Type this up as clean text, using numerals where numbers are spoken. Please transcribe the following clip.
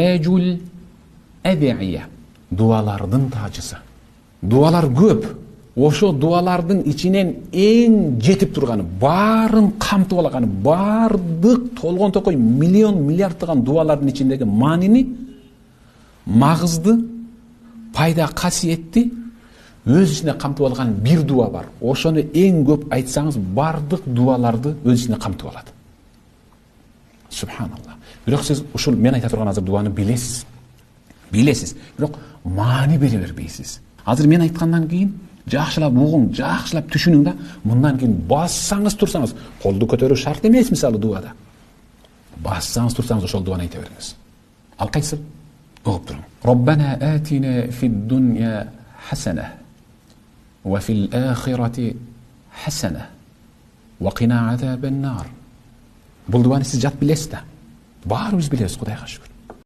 Tajul ad'iya, dualardын тажысы. Дуалар көп. Ошо дуалардын ичинен эң жетип турганы, баарын камтып алганы, бардык толгон токой миллион миллиарддаган дуалардын ичиндеги маанини, магызды, пайда касиетти өз ичине камтып алган бир дуа бар. Ошону эң көп айтсаңыз, бардык дуаларды өз ичине камтып алат. Субханалла. Бирок сиз ушул мен айта турган азыр дуаны билесиз. Билесиз, бирок маани бере бербейсиз. Азыр мен айткандан кийин жакшылап угуң, жакшылап түшүнүң да, мындан кийин бассаңыз турсаңыз, колду көтөрүү шарт эмес мисалы дуада. Бассаңыз турсаңыз ошол дуаны айта бериңиз. Ал кайсы? Угуп туруң. Роббана атина фид дунья хасана ва фил ахирати хасана ва кина азабан нар. Бул дуаны сиз жат билесиз да. Баарыбыз билебиз, Кудайга шүкүр.